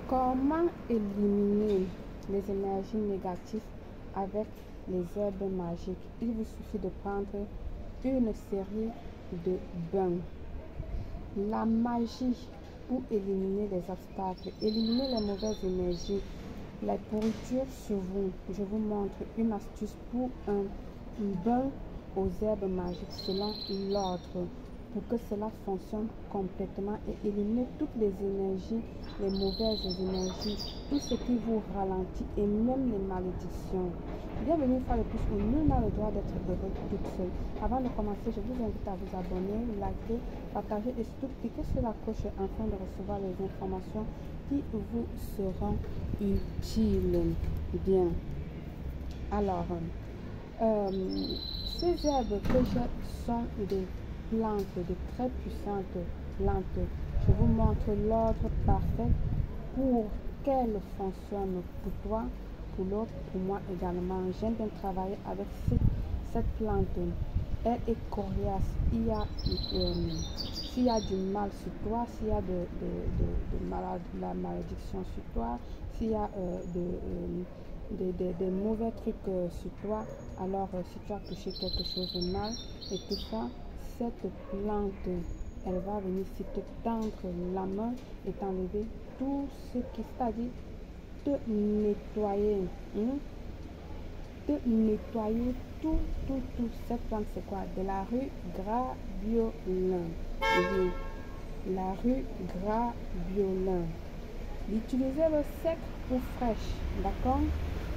Comment éliminer les énergies négatives avec les herbes magiques? Il vous suffit de prendre une série de bains. La magie pour éliminer les obstacles, éliminer les mauvaises énergies, la pourriture sur vous. Je vous montre une astuce pour un bain aux herbes magiques selon l'ordre, pour que cela fonctionne complètement et éliminer toutes les énergies, les mauvaises énergies, tout ce qui vous ralentit et même les malédictions. Bienvenue une fois de plus où nul n'a le droit d'être heureux toute seule. Avant de commencer, je vous invite à vous abonner, liker, partager et surtout cliquer sur la cloche afin de recevoir les informations qui vous seront utiles. Bien. Alors, ces herbes que j'ai sont des plantes, de très puissantes plantes. Je vous montre l'ordre parfait pour qu'elles fonctionnent pour toi, pour l'autre, pour moi également. J'aime bien travailler avec cette plante. Elle est coriace. S'il y a du mal sur toi, s'il y a la malédiction sur toi, s'il y a des mauvais trucs sur toi, alors si tu as touché quelque chose de mal et tout ça, cette plante, elle va venir si te tendre la main et t'enlever tout ce qui, c'est-à-dire te nettoyer, te nettoyer tout. Cette plante, c'est quoi? De la rue Graviolin. Oui, la rue Graviolin. L'utiliser le sec ou fraîche, d'accord?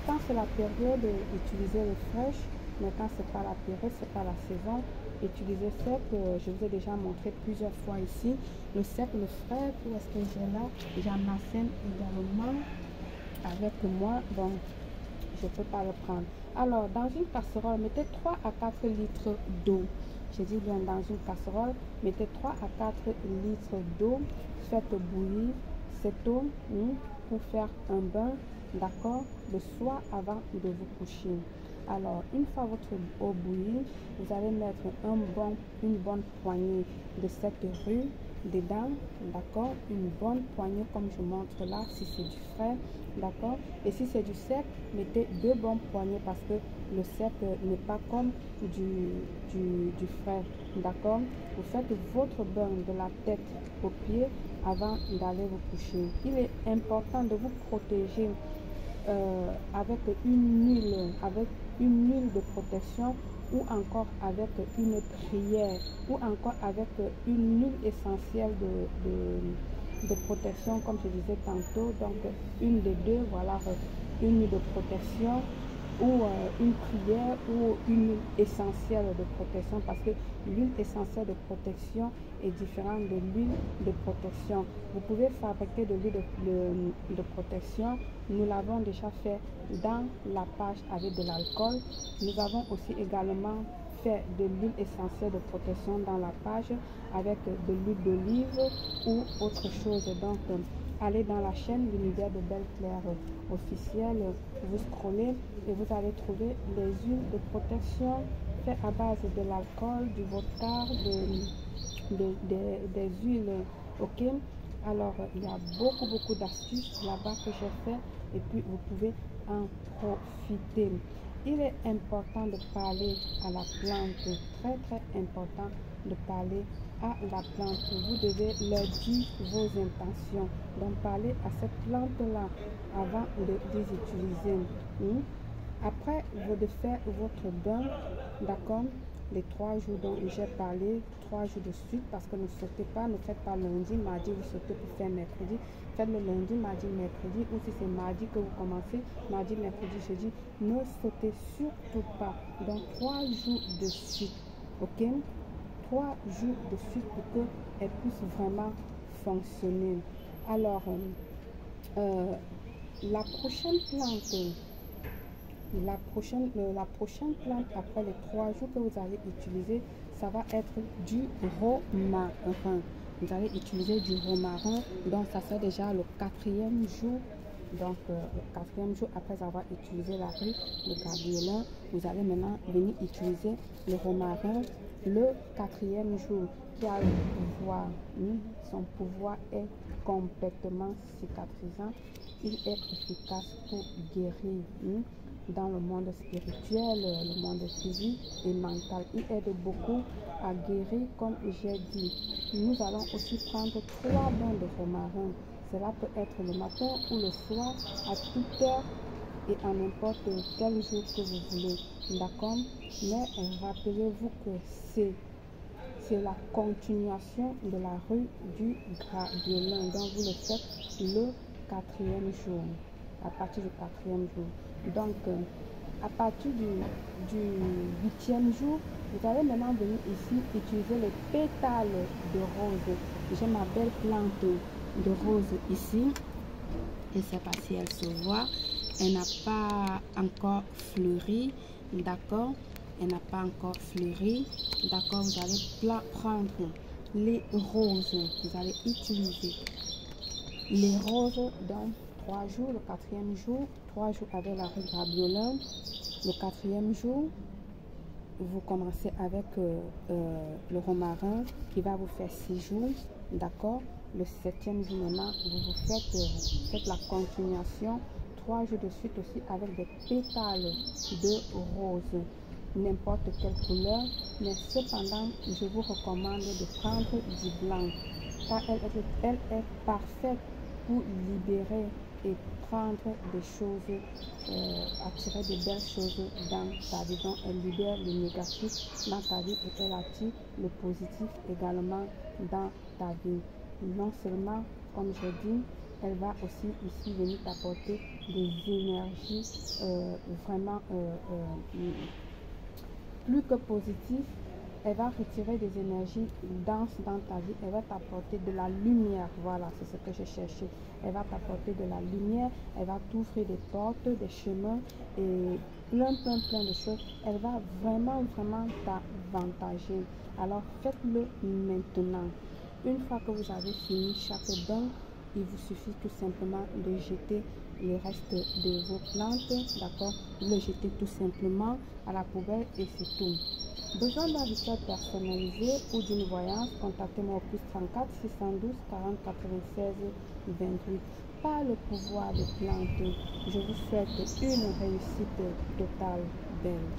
Quand c'est la période, utiliser le fraîche, mais quand c'est pas la période, c'est pas la saison, utiliser sec. Je vous ai déjà montré plusieurs fois ici. Le sec, le frais, où est-ce que j'ai là? J'en assène également avec moi, donc je peux pas le prendre. Alors, dans une casserole, mettez 3 à 4 litres d'eau. Je dis bien dans une casserole, mettez 3 à 4 litres d'eau, faites bouillir cette eau pour faire un bain, d'accord, le soir avant de vous coucher. Alors, une fois votre eau bouillie, vous allez mettre une bonne poignée de cette rue dedans, d'accord, une bonne poignée comme je montre là, si c'est du frais, d'accord, et si c'est du sec, mettez 2 bonnes poignées parce que le sec n'est pas comme du frais, d'accord. Vous faites votre bain de la tête aux pieds avant d'aller vous coucher. Il est important de vous protéger avec une huile de protection, ou encore avec une prière, ou encore avec une huile essentielle de protection, comme je disais tantôt. Donc une des deux, voilà, une huile de protection ou une prière ou une huile essentielle de protection, parce que l'huile essentielle de protection est différente de l'huile de protection. Vous pouvez fabriquer de l'huile de protection. Nous l'avons déjà fait dans la page avec de l'alcool. Nous avons aussi également fait de l'huile essentielle de protection dans la page avec de l'huile d'olive ou autre chose. Donc allez dans la chaîne l'univers de Belle Claire officielle, vous scrollez et vous allez trouver les huiles de protection faites à base de l'alcool, du vodka, des huiles, ok. Alors il y a beaucoup d'astuces là-bas que j'ai fait et puis vous pouvez en profiter. Il est important de parler à la plante, très important de parler à la plante. Vous devez leur dire vos intentions. Donc parlez à cette plante-là avant de les utiliser. Après de faire votre bain, d'accord, les 3 jours dont j'ai parlé, 3 jours de suite, parce que ne sautez pas, ne faites pas lundi, mardi, vous sautez pour faire mercredi. Faites le lundi, mardi, mercredi, ou si c'est mardi que vous commencez, mardi, mercredi, jeudi, ne sautez surtout pas. Donc 3 jours de suite, ok, 3 jours de suite pour qu'elle puisse vraiment fonctionner. Alors, la prochaine plante, plante après les 3 jours que vous allez utiliser, ça va être du romarin. Vous allez utiliser du romarin, donc ça fait déjà le 4e jour. Donc le 4e jour après avoir utilisé la rue de Graviolin, vous allez maintenant venir utiliser le romarin le 4e jour, qui a le pouvoir, son pouvoir est complètement cicatrisant. Il est efficace pour guérir dans le monde spirituel, le monde physique et mental. Il aide beaucoup à guérir, comme j'ai dit. Nous allons aussi prendre 3 bains de romarin. Cela peut être le matin ou le soir, à toute heure et à n'importe quel jour que vous voulez. D'accord? Mais rappelez-vous que c'est la continuation de la rue du Grabiolin. Donc vous le faites le 4e jour, à partir du 4e jour. Donc à partir du 8e jour, vous allez maintenant venir ici utiliser les pétales de rose. J'ai ma belle plante de rose ici. Je ne sais pas si elle se voit. Elle n'a pas encore fleuri, d'accord? Elle n'a pas encore fleuri, d'accord? Vous allez prendre les roses, vous allez utiliser les roses dans 3 jours, le 4e jour, 3 jours avec la rue Grabiolin. Le 4e jour, vous commencez avec le romarin qui va vous faire 6 jours, d'accord? Le 7e jour maintenant, vous faites la continuation 3 jours de suite aussi avec des pétales de rose, n'importe quelle couleur, mais cependant je vous recommande de prendre du blanc car elle est parfaite pour libérer et prendre des choses, attirer de belles choses dans ta vie. Donc elle libère le négatif dans ta vie et elle attire le positif également dans ta vie. Non seulement, comme je dis, elle va aussi ici venir t'apporter des énergies vraiment plus que positives. Elle va retirer des énergies denses dans ta vie. Elle va t'apporter de la lumière. Voilà, c'est ce que je cherchais. Elle va t'apporter de la lumière. Elle va t'ouvrir des portes, des chemins et plein de choses. Elle va vraiment t'avantager. Alors faites-le maintenant. Une fois que vous avez fini chaque bain, il vous suffit tout simplement de jeter le reste de vos plantes, d'accord? Le jeter tout simplement à la poubelle et c'est tout. Besoin d'un rituel personnalisé ou d'une voyance, contactez-moi au plus 34 612 40 96 28. Par le pouvoir des plantes, je vous souhaite une réussite totale, belle.